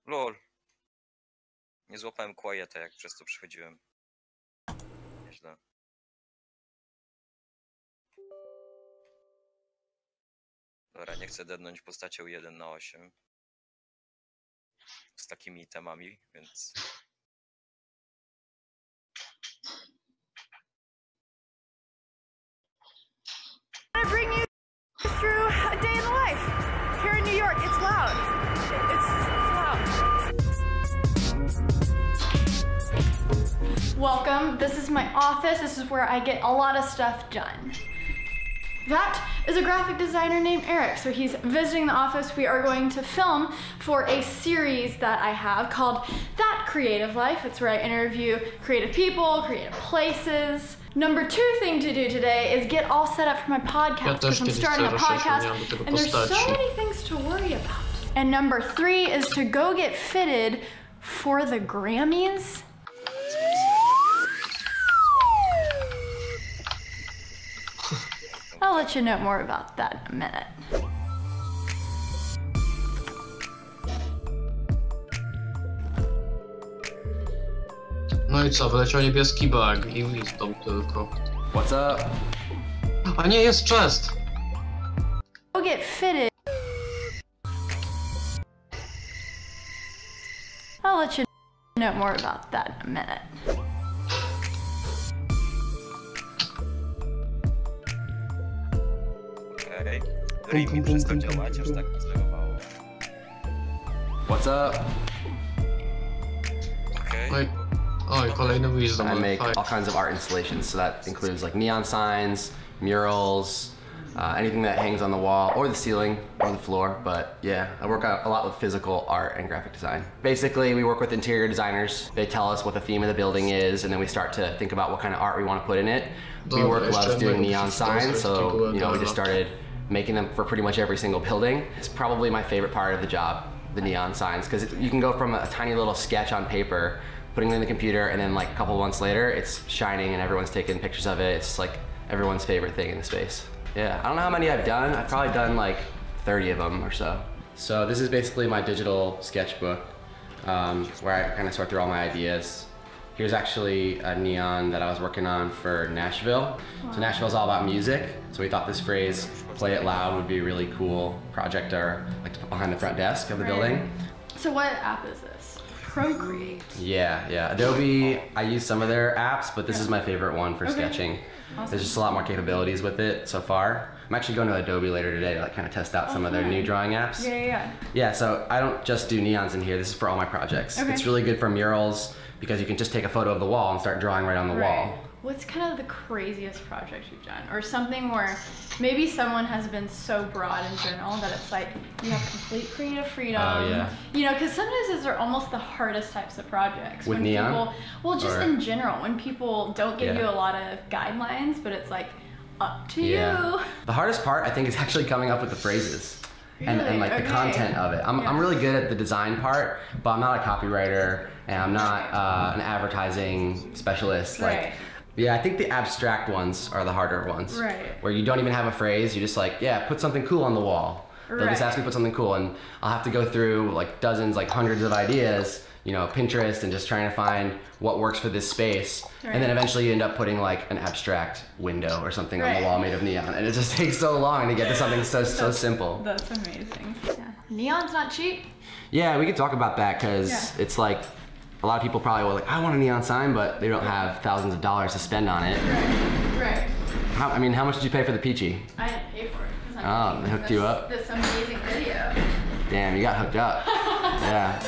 Lol. Nie złapałem quieta, jak przez to przechodziłem. Nieźle. Dobra, nie chcę dednąć postacią 1/8. Z takimi temami, więc... I bring you through a day in the life. Here in New York, it's loud. It's loud. Welcome. This is my office. This is where I get a lot of stuff done. That is a graphic designer named Eric. So he's visiting the office. We are going to film for a series that I have called That Creative Life. It's where I interview creative people, creative places. Number 2 thing to do today is get all set up for my podcast because I'm starting a podcast and there's so many things to worry about. And number 3 is to go get fitted for the Grammys. I'll let you know more about that in a minute. No i co, wyleciał niebieski bag i wisdom tylko. What's up? A nie, jest chest! Go get fitted. I'll let you know more about that in a minute. Okej. Ring przestał działać, aż tak mi zdawało. What's up? Okej. Oj, kolejny wisdom. I make all kinds of art installations, so that includes like neon signs, murals, anything that hangs on the wall or the ceiling or the floor. But yeah, I work a lot with physical art and graphic design. Basically, we work with interior designers. They tell us what the theme of the building is, and then we start to think about what kind of art we want to put in it. We loves doing neon signs, so you know, we just started making them for pretty much every single building. It's probably my favorite part of the job, the neon signs, because you can go from a tiny little sketch on paper, putting it in the computer, and then like a couple months later, it's shining and everyone's taking pictures of it. It's like everyone's favorite thing in the space. Yeah, I don't know how many I've done. I've probably done like 30 of them or so. So this is basically my digital sketchbook, where I kind of sort through all my ideas. Here's actually a neon that I was working on for Nashville. Wow. So Nashville's all about music, so we thought this phrase, "play it loud," would be a really cool project or like to put behind the front desk of the building. So what app is this? Procreate. Yeah. Adobe, I use some of their apps, but this is my favorite one for sketching. Awesome. There's just a lot more capabilities with it so far. I'm actually going to Adobe later today to like kind of test out some of their new drawing apps. Yeah, so I don't just do neons in here. This is for all my projects. It's really good for murals because you can just take a photo of the wall and start drawing right on the wall. What's kind of the craziest project you've done? Or something where maybe someone has been so broad in general that it's like you have complete creative freedom. Oh, yeah. You know, because sometimes those are almost the hardest types of projects. With when neon? People, well, just in general, when people don't give you a lot of guidelines, but it's like up to you. The hardest part, I think, is actually coming up with the phrases. And like the content of it. I'm really good at the design part, but I'm not a copywriter and I'm not an advertising specialist. Like, yeah, I think the abstract ones are the harder ones. Where you don't even have a phrase, you just like, yeah, put something cool on the wall. They'll just ask me to put something cool, and I'll have to go through like dozens, like hundreds of ideas, you know, Pinterest, and just trying to find what works for this space. And then eventually you end up putting like an abstract window or something on the wall made of neon. And it just takes so long to get to something so simple. That's amazing. Yeah. Neon's not cheap. Yeah, we could talk about that because it's like, a lot of people probably will like, I want a neon sign, but they don't have thousands of dollars to spend on it. I mean, how much did you pay for the Peachy? I didn't pay for it. Oh, they hooked you up? This amazing video. Damn, you got hooked up. Yeah.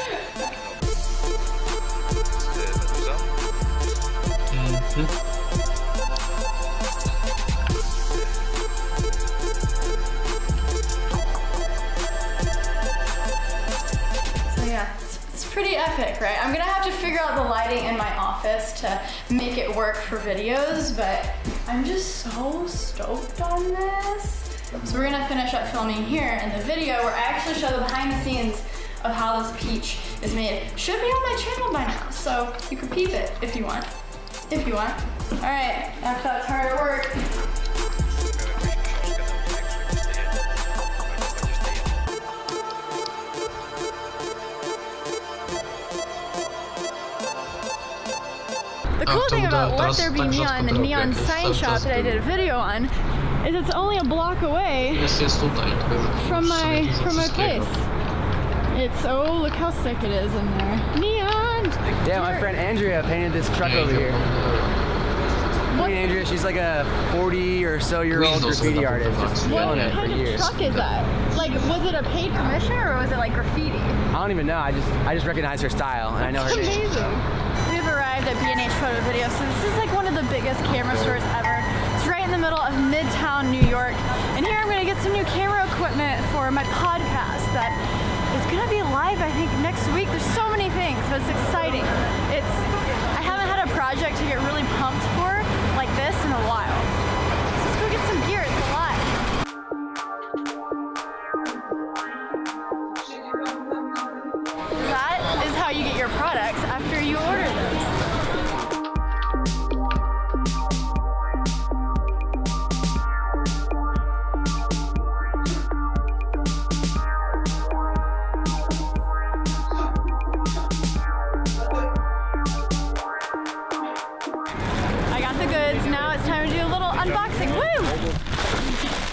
So yeah, it's pretty epic, right? I'm gonna have to figure out the lighting in my office to make it work for videos, but I'm just so stoked on this. So we're gonna finish up filming here in the video where I actually show the behind the scenes of how this peach is made. It should be on my channel by now, so you can peep it if you want. If you want. All right, after that's hard work. The cool thing about Let teraz There Be tak rzadko Neon, the drobię, neon jak sign cały shop czas that I był. did a video on, is it's only a block away Jest tutaj. from my place. It's, oh, look how sick it is in there. Neon! Yeah, my friend Andrea painted this truck over here. Hey, Andrea, she's like a 40 or so year old graffiti artist, just What killing it for kind of years. truck is that? Like, was it a paid commission or was it like graffiti? I don't even know. I just recognize her style and I know her It's name. amazing. We've arrived at B&H Photo Video, so this is like one of the biggest camera stores ever. It's right in the middle of Midtown, New York. And here I'm gonna get some new camera equipment for my podcast that is gonna be live, I think, next week. There's so many things, but it's exciting. I haven't had a project to get really pumped for like this in a while. So let's go get some gear, it's alive. That is how you get your products after you order them. I got the goods, now it's time to do a little unboxing. Woo!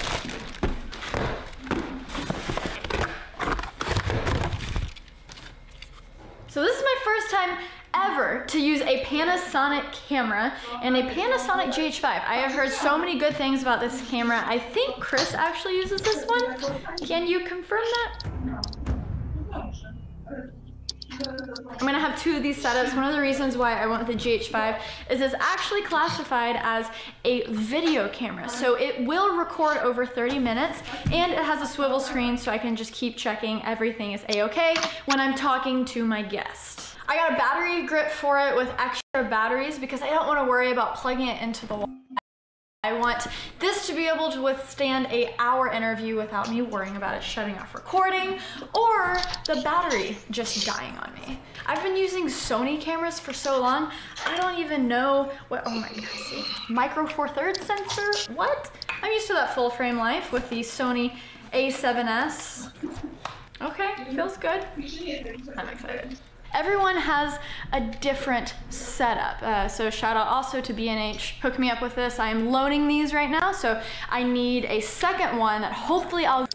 So this is my first time ever to use a Panasonic camera and a Panasonic GH5. I have heard so many good things about this camera. I think Chris actually uses this one. Can you confirm that? I'm gonna have two of these setups. One of the reasons why I went with the GH5 is it's actually classified as a video camera. So it will record over 30 minutes and it has a swivel screen so I can just keep checking everything is a-okay when I'm talking to my guest. I got a battery grip for it with extra batteries because I don't want to worry about plugging it into the wall. I want this to be able to withstand an hour interview without me worrying about it shutting off recording or the battery just dying on me. I've been using Sony cameras for so long, I don't even know what, oh my god, see, micro four thirds sensor, what? I'm used to that full frame life with the Sony A7S. Okay, feels good. I'm excited. Everyone has a different setup. So shout out also to B&H. Hook me up with this. I am loaning these right now, so I need a second one that hopefully I'll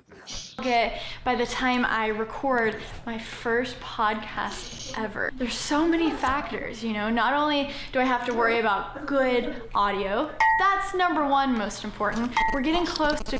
get by the time I record my first podcast ever. There's so many factors, you know. Not only do I have to worry about good audio, that's number one most important. We're getting close to